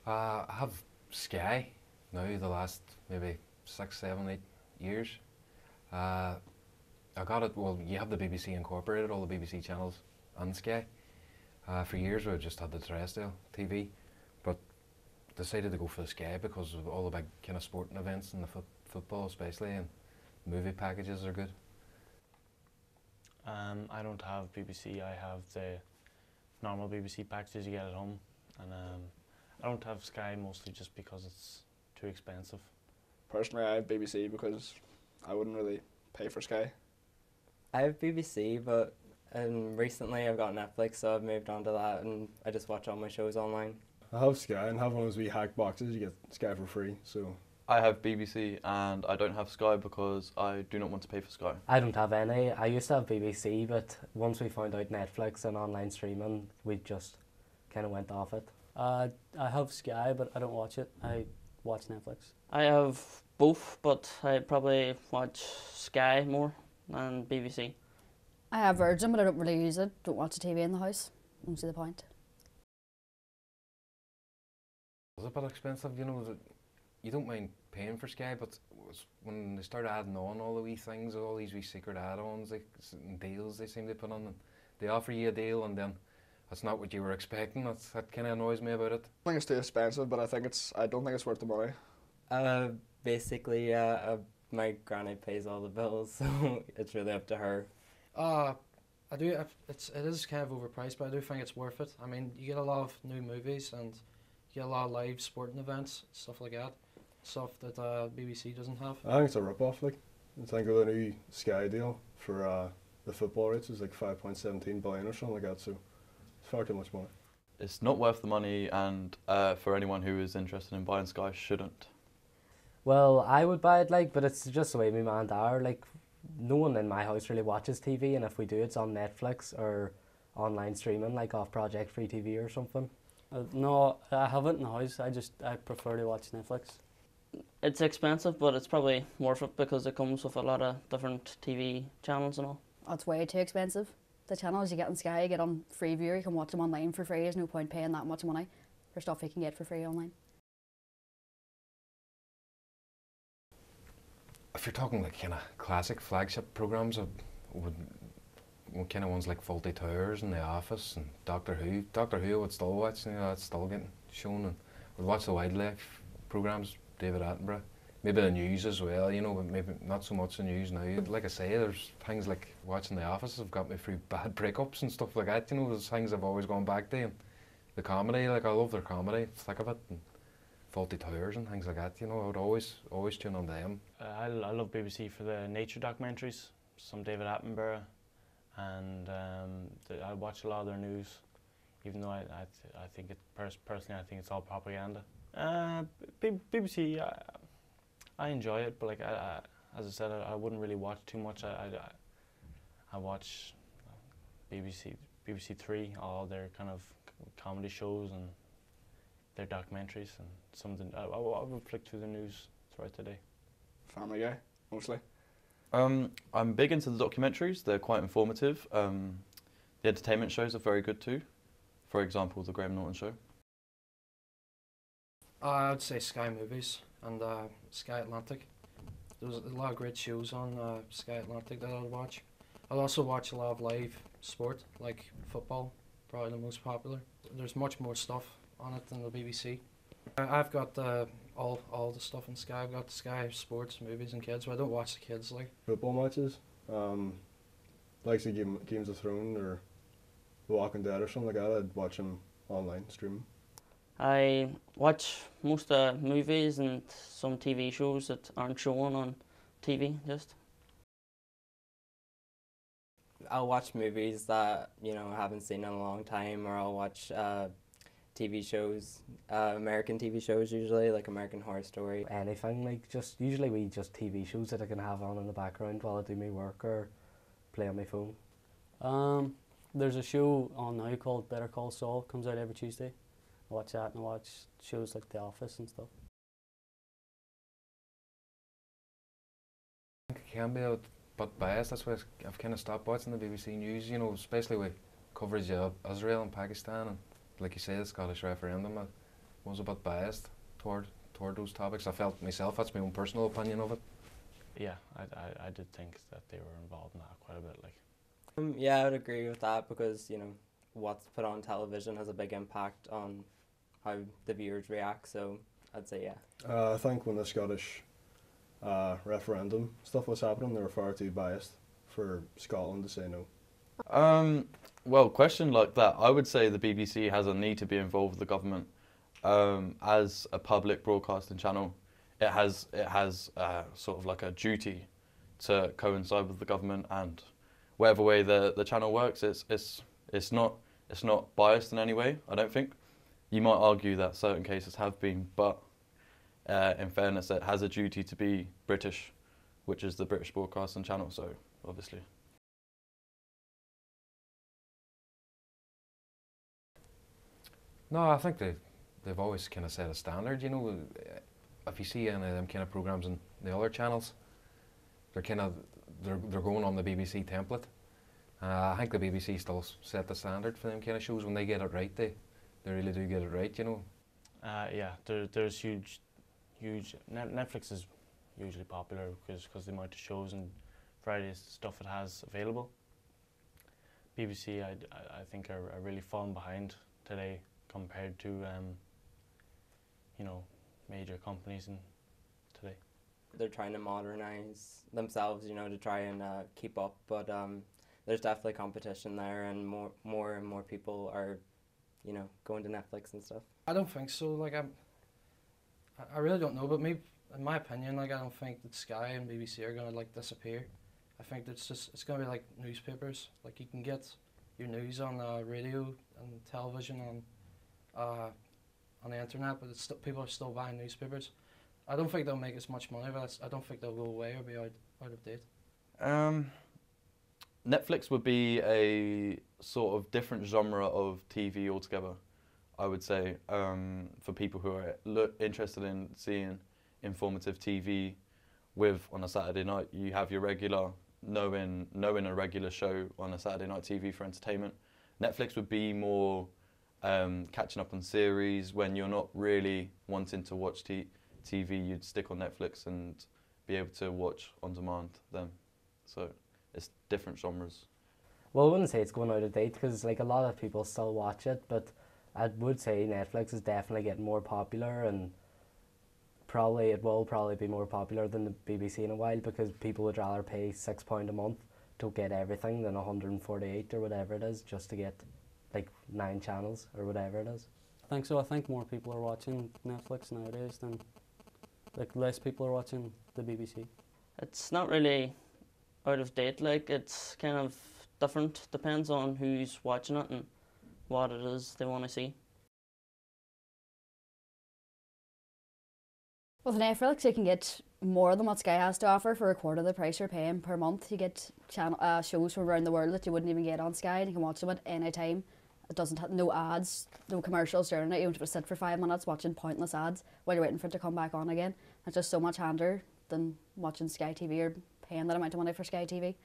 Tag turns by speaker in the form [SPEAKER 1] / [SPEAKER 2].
[SPEAKER 1] I have Sky now the last maybe 6, 7, 8 years. Uh, I got it, well, you have the BBC incorporated, all the BBC channels on Sky. For years we just had the terrestrial TV, but decided to go for the Sky because of all the big kind of sporting events and the football especially, and movie packages are good.
[SPEAKER 2] I don't have BBC, I have the normal BBC packages you get at home, and I don't have Sky mostly just because it's too expensive.
[SPEAKER 3] Personally, I have BBC because I wouldn't really pay for Sky.
[SPEAKER 4] I have BBC, but recently I've got Netflix, so I've moved on to that, and I just watch all my shows online.
[SPEAKER 5] I have Sky and have one of those wee hack boxes. You get Sky for free, so.
[SPEAKER 6] I have BBC and I don't have Sky because I do not want to pay for Sky.
[SPEAKER 7] I don't have any. I used to have BBC, but once we found out Netflix and online streaming, we just kind of went off it.
[SPEAKER 8] I have Sky, but I don't watch it. I watch Netflix.
[SPEAKER 9] I have both, but I probably watch Sky more than BBC.
[SPEAKER 10] I have Virgin, but I don't really use it. Don't watch the TV in the house. Don't see the point.
[SPEAKER 1] It's a bit expensive, you know, you don't mind paying for Sky, but when they started adding on all the wee things, all these wee secret add-ons and deals they seem to put on, and they offer you a deal and then that's not what you were expecting. That kind of annoys me about it.
[SPEAKER 3] I think it's too expensive, but I don't think it's worth the money.
[SPEAKER 4] Basically, my granny pays all the bills, so it's really up to her.
[SPEAKER 11] I do. It is kind of overpriced, but I do think it's worth it. I mean, you get a lot of new movies and you get a lot of live sporting events, stuff like that. Stuff that BBC doesn't have.
[SPEAKER 5] I think it's a rip-off. Like, I think the new Sky deal for the football rates is like 5.17 billion or something like that. So it's far too much money.
[SPEAKER 6] It's not worth the money, and for anyone who is interested in buying Sky, shouldn't.
[SPEAKER 7] Well, I would buy it, like, but it's just the way my man and dad are. Like, no one in my house really watches TV, and if we do, it's on Netflix or online streaming, like off Project Free TV or something.
[SPEAKER 8] No, I have it in the house. I prefer to watch Netflix.
[SPEAKER 9] It's expensive, but it's probably worth it because it comes with a lot of different TV channels and all.
[SPEAKER 10] That's way too expensive. The channels you get on Sky, you get on Freeview, you can watch them online for free. There's no point paying that much money for stuff you can get for free online.
[SPEAKER 1] If you're talking like kind of classic flagship programs, kind of ones like Fawlty Towers and The Office and Doctor Who. Doctor Who I would still watch, you know, that's still getting shown, and I would watch the wildlife programs, David Attenborough. Maybe the news as well, you know, but maybe not so much the news now. Like I say, there's things like watching The Office have got me through bad breakups and stuff like that, you know, there's things I've always gone back to. And the comedy, like I love their comedy, thick of it, and Fawlty Towers and things like that, you know, I would always tune on them.
[SPEAKER 2] I love BBC for the nature documentaries, some David Attenborough, and I watch a lot of their news, even though I think it personally I think it's all propaganda. BBC, I enjoy it, but like as I said, I wouldn't really watch too much. I watch BBC Three, all their kind of comedy shows and their documentaries, and something I would flick through the news throughout the day.
[SPEAKER 3] Family Guy, mostly.
[SPEAKER 6] I'm big into the documentaries. They're quite informative. The entertainment shows are very good too. For example, the Graham Norton Show.
[SPEAKER 11] I'd say Sky Movies and Sky Atlantic. There's a lot of great shows on Sky Atlantic that I'd watch. I'll also watch a lot of live sport, like football, probably the most popular. There's much more stuff on it than the BBC. I've got all the stuff on Sky. I've got Sky Sports, Movies and Kids, but I don't watch the kids like.
[SPEAKER 5] Football matches, like the Games of Thrones or The Walking Dead or something like that, I'd watch them online, streaming.
[SPEAKER 9] I watch most movies and some TV shows that aren't shown on TV, just.
[SPEAKER 4] I'll watch movies that, you know, I haven't seen in a long time, or I'll watch TV shows, American TV shows usually, like American Horror Story.
[SPEAKER 7] Anything, like usually we just TV shows that I can have on in the background while I do my work or play on my phone.
[SPEAKER 8] There's a show on now called Better Call Saul, comes out every Tuesday. I watch that, and I watch shows like The Office and stuff.
[SPEAKER 1] I think it can be a bit biased, that's why I've kind of stopped watching the BBC News, you know, especially with coverage of Israel and Pakistan, and like you say, the Scottish referendum. was a bit biased toward those topics. I felt myself, that's my own personal opinion of it.
[SPEAKER 2] Yeah, I did think that they were involved in that quite a bit. Like,
[SPEAKER 4] Yeah, I would agree with that because, you know, what's put on television has a big impact on how the viewers react, so I'd say yeah.
[SPEAKER 5] I think when the Scottish referendum stuff was happening, they were far too biased for Scotland to say no.
[SPEAKER 6] Well, question like that, I would say the BBC has a need to be involved with the government. As a public broadcasting channel, it has sort of like a duty to coincide with the government, and whatever way the channel works, it's not biased in any way. I don't think. You might argue that certain cases have been, but in fairness, it has a duty to be British, which is the British Broadcasting Channel. So obviously.
[SPEAKER 1] No, I think they've always kind of set a standard. You know, if you see any of them kind of programs in the other channels, they're going on the BBC template. I think the BBC still set the standard for them kind of shows. When they get it right, they really do get it right. You know.
[SPEAKER 2] Yeah, there's huge. Netflix is hugely popular because the amount of shows and variety of stuff it has available. BBC, I think are really falling behind today compared to you know, major companies in today.
[SPEAKER 4] They're trying to modernize themselves, you know, to try and keep up, but there's definitely competition there, and more and more people are, you know, going to Netflix and stuff.
[SPEAKER 11] I don't think so. Like I really don't know, but maybe in my opinion, like I don't think that Sky and BBC are gonna like disappear. I think it's gonna be like newspapers. Like you can get your news on radio and television on the internet, but people are still buying newspapers. I don't think they'll make as much money, but I don't think they'll go away or be out of date.
[SPEAKER 6] Netflix would be a sort of different genre of TV altogether, I would say, for people who are interested in seeing informative TV. With on a Saturday night, you have your regular knowing a regular show on a Saturday night TV for entertainment. Netflix would be more catching up on series. When you're not really wanting to watch TV, you'd stick on Netflix and be able to watch on demand then. So it's different genres.
[SPEAKER 7] Well, I wouldn't say it's going out of date because like a lot of people still watch it, but I would say Netflix is definitely getting more popular, and it will probably be more popular than the BBC in a while because people would rather pay £6 a month to get everything than 148 or whatever it is just to get like 9 channels or whatever it is.
[SPEAKER 8] I think so. I think more people are watching Netflix nowadays than, like, less people are watching the BBC.
[SPEAKER 9] It's not really out of date, like it's kind of different, depends on who's watching it and what it is they want to see.
[SPEAKER 10] With Netflix, you can get more than what Sky has to offer for a quarter of the price you're paying per month. You get shows from around the world that you wouldn't even get on Sky, and you can watch them at any time. It doesn't have no ads, no commercials during it. You don't have to sit for 5 minutes watching pointless ads while you're waiting for it to come back on again. It's just so much handier than watching Sky TV or paying that amount of money for Sky TV.